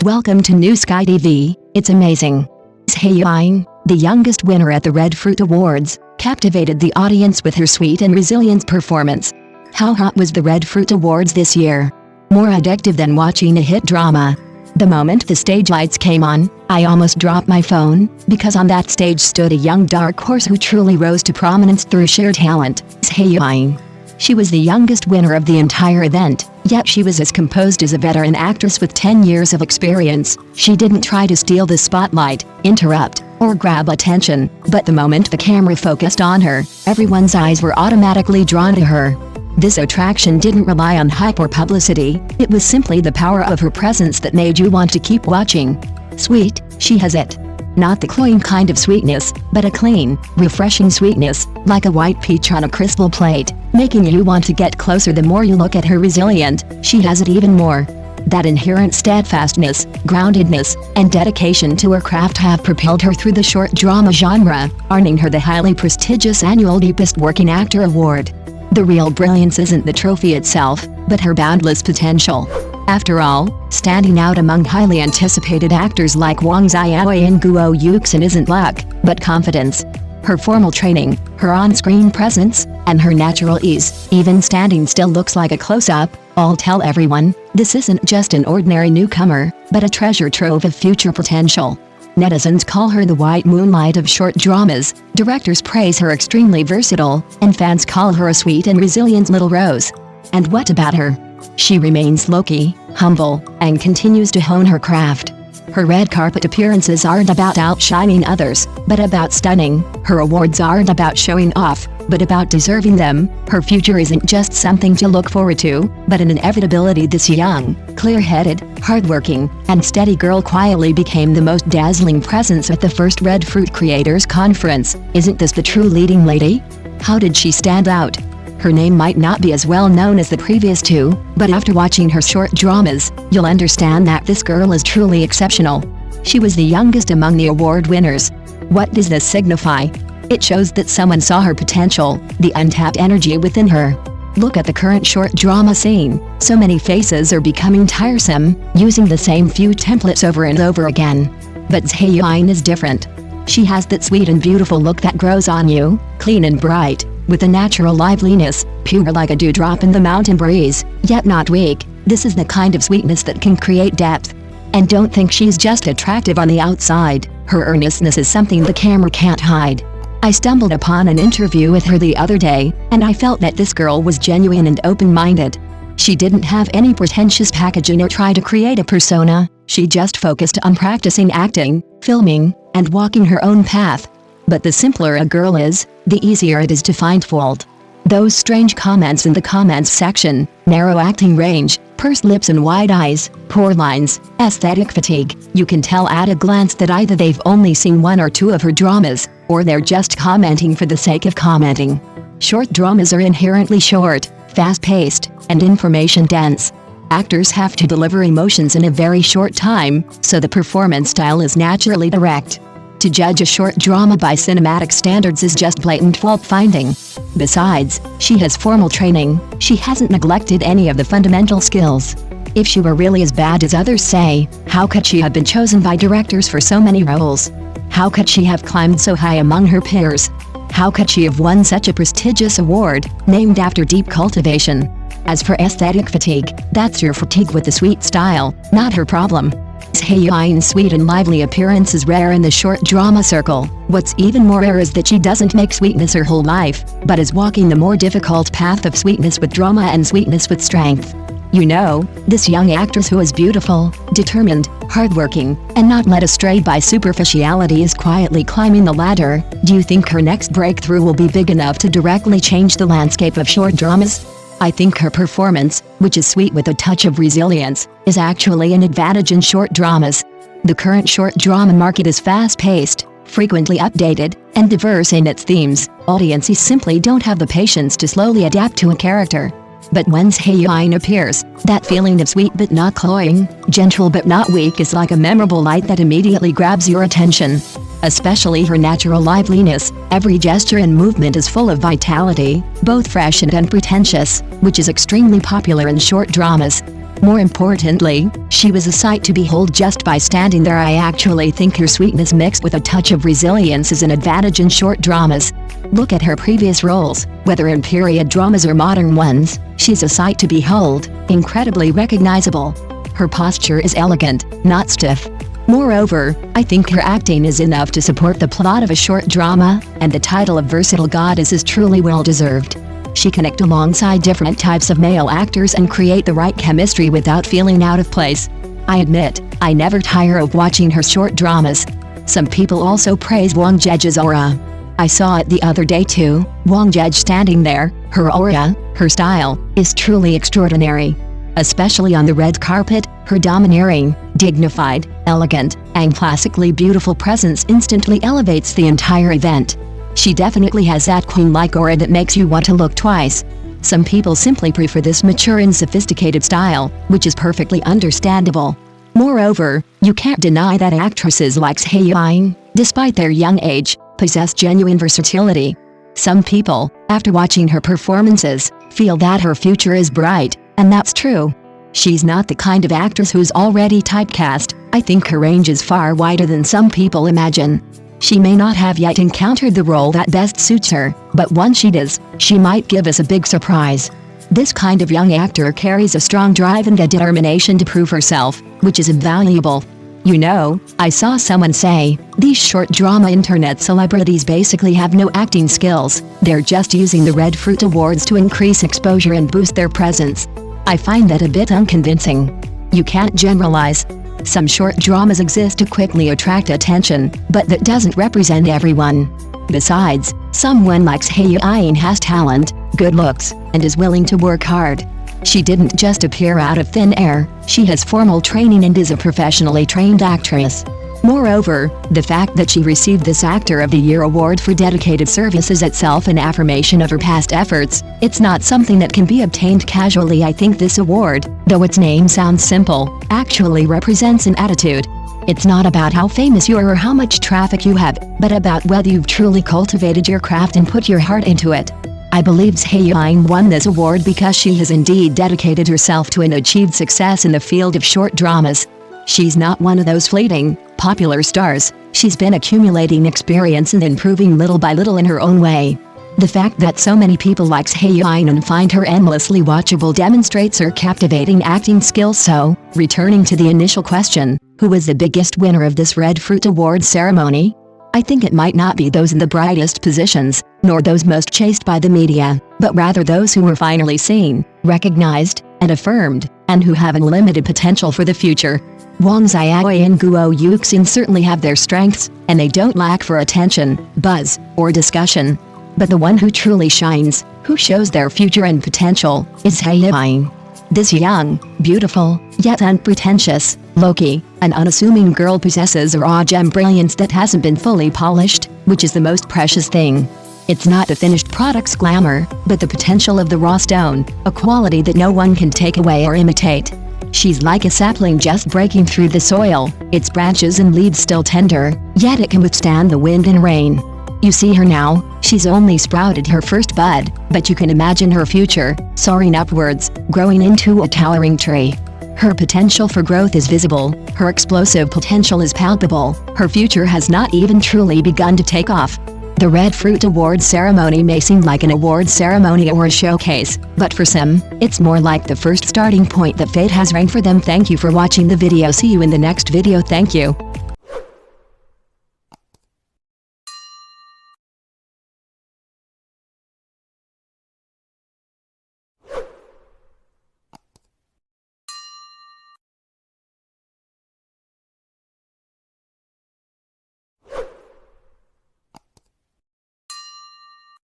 Welcome to New Sky TV, it's amazing. Zhai Yiying, the youngest winner at the Red Fruit Awards, captivated the audience with her sweet and resilient performance. How hot was the Red Fruit Awards this year? More addictive than watching a hit drama. The moment the stage lights came on, I almost dropped my phone, because on that stage stood a young dark horse who truly rose to prominence through sheer talent, Zhai Yiying. She was the youngest winner of the entire event, yet she was as composed as a veteran actress with 10 years of experience. She didn't try to steal the spotlight, interrupt, or grab attention, but the moment the camera focused on her, everyone's eyes were automatically drawn to her. This attraction didn't rely on hype or publicity, it was simply the power of her presence that made you want to keep watching. Sweet, she has it. Not the cloying kind of sweetness, but a clean, refreshing sweetness, like a white peach on a crystal plate, making you want to get closer. The more you look at her resilient, she has it even more. That inherent steadfastness, groundedness, and dedication to her craft have propelled her through the short drama genre, earning her the highly prestigious annual Deepest Working Actor Award. The real brilliance isn't the trophy itself, but her boundless potential. After all, standing out among highly anticipated actors like Zhai Yiying and Guo Yuxin isn't luck, but confidence. Her formal training, her on-screen presence, and her natural ease, even standing still looks like a close-up, all tell everyone, this isn't just an ordinary newcomer, but a treasure trove of future potential. Netizens call her the white moonlight of short dramas, directors praise her extremely versatile, and fans call her a sweet and resilient little rose. And what about her? She remains low-key, humble, and continues to hone her craft. Her red carpet appearances aren't about outshining others, but about stunning. Her awards aren't about showing off, but about deserving them. Her future isn't just something to look forward to, but an inevitability. This young, clear-headed, hardworking, and steady girl quietly became the most dazzling presence at the first Red Fruit Creators Conference. Isn't this the true leading lady? How did she stand out? Her name might not be as well known as the previous two, but after watching her short dramas, you'll understand that this girl is truly exceptional. She was the youngest among the award winners. What does this signify? It shows that someone saw her potential, the untapped energy within her. Look at the current short drama scene. So many faces are becoming tiresome, using the same few templates over and over again. But Zhai Yiying is different. She has that sweet and beautiful look that grows on you, clean and bright, with a natural liveliness, pure like a dewdrop in the mountain breeze, yet not weak. This is the kind of sweetness that can create depth. And don't think she's just attractive on the outside, her earnestness is something the camera can't hide. I stumbled upon an interview with her the other day, and I felt that this girl was genuine and open-minded. She didn't have any pretentious packaging or try to create a persona, she just focused on practicing acting, filming, and walking her own path. But the simpler a girl is, the easier it is to find fault. Those strange comments in the comments section, narrow acting range, pursed lips and wide eyes, poor lines, aesthetic fatigue, you can tell at a glance that either they've only seen one or two of her dramas, or they're just commenting for the sake of commenting. Short dramas are inherently short, fast-paced, and information-dense. Actors have to deliver emotions in a very short time, so the performance style is naturally direct. To judge a short drama by cinematic standards is just blatant fault-finding. Besides, she has formal training, she hasn't neglected any of the fundamental skills. If she were really as bad as others say, how could she have been chosen by directors for so many roles? How could she have climbed so high among her peers? How could she have won such a prestigious award, named after deep cultivation? As for aesthetic fatigue, that's your fatigue with the sweet style, not her problem. Zhai Yiying's sweet and lively appearance is rare in the short drama circle. What's even more rare is that she doesn't make sweetness her whole life, but is walking the more difficult path of sweetness with drama and sweetness with strength. You know, this young actress who is beautiful, determined, hardworking, and not led astray by superficiality is quietly climbing the ladder. Do you think her next breakthrough will be big enough to directly change the landscape of short dramas? I think her performance, which is sweet with a touch of resilience, is actually an advantage in short dramas. The current short drama market is fast-paced, frequently updated, and diverse in its themes. Audiences simply don't have the patience to slowly adapt to a character. But when Zhai Yiying appears, that feeling of sweet but not cloying, gentle but not weak is like a memorable light that immediately grabs your attention. Especially her natural liveliness, every gesture and movement is full of vitality, both fresh and unpretentious, which is extremely popular in short dramas. More importantly, she was a sight to behold just by standing there. I actually think her sweetness mixed with a touch of resilience is an advantage in short dramas. Look at her previous roles, whether in period dramas or modern ones, she's a sight to behold, incredibly recognizable. Her posture is elegant, not stiff. Moreover, I think her acting is enough to support the plot of a short drama, and the title of versatile goddess is truly well-deserved. She can act alongside different types of male actors and create the right chemistry without feeling out of place. I admit, I never tire of watching her short dramas. Some people also praise Wang Zheji's aura. I saw it the other day too, Wang Zheji standing there, her aura, her style, is truly extraordinary. Especially on the red carpet, her domineering, dignified, elegant, and classically beautiful presence instantly elevates the entire event. She definitely has that queen-like aura that makes you want to look twice. Some people simply prefer this mature and sophisticated style, which is perfectly understandable. Moreover, you can't deny that actresses like Zhai Yiying, despite their young age, possess genuine versatility. Some people, after watching her performances, feel that her future is bright, and that's true. She's not the kind of actress who's already typecast. I think her range is far wider than some people imagine. She may not have yet encountered the role that best suits her, but once she does, she might give us a big surprise. This kind of young actor carries a strong drive and a determination to prove herself, which is invaluable. You know, I saw someone say, these short drama internet celebrities basically have no acting skills, they're just using the Red Fruit Awards to increase exposure and boost their presence. I find that a bit unconvincing. You can't generalize. Some short dramas exist to quickly attract attention, but that doesn't represent everyone. Besides, someone like Zhai Yiying has talent, good looks, and is willing to work hard. She didn't just appear out of thin air, she has formal training and is a professionally trained actress. Moreover, the fact that she received this Actor of the Year award for dedicated service is itself an affirmation of her past efforts. It's not something that can be obtained casually. I think this award, though its name sounds simple, actually represents an attitude. It's not about how famous you are or how much traffic you have, but about whether you've truly cultivated your craft and put your heart into it. I believe Zhai Yiying won this award because she has indeed dedicated herself to and achieved success in the field of short dramas. She's not one of those fleeting, popular stars. She's been accumulating experience and improving little by little in her own way. The fact that so many people like Zhai Yiying and find her endlessly watchable demonstrates her captivating acting skills. So, returning to the initial question, who was the biggest winner of this Red Fruit Award ceremony? I think it might not be those in the brightest positions, nor those most chased by the media, but rather those who were finally seen, recognized, and affirmed, and who have unlimited potential for the future. Wang Xiaoyi and Guo Yuxin certainly have their strengths, and they don't lack for attention, buzz, or discussion. But the one who truly shines, who shows their future and potential, is Zhai Yiying. This young, beautiful, yet unpretentious, low-key, and unassuming girl possesses a raw gem brilliance that hasn't been fully polished, which is the most precious thing. It's not the finished product's glamour, but the potential of the raw stone, a quality that no one can take away or imitate. She's like a sapling just breaking through the soil, its branches and leaves still tender, yet it can withstand the wind and rain. You see her now, she's only sprouted her first bud, but you can imagine her future, soaring upwards, growing into a towering tree. Her potential for growth is visible, her explosive potential is palpable, her future has not even truly begun to take off. The Red Fruit Award ceremony may seem like an award ceremony or a showcase, but for some, it's more like the first starting point that fate has arranged for them. Thank you for watching the video. See you in the next video. Thank you.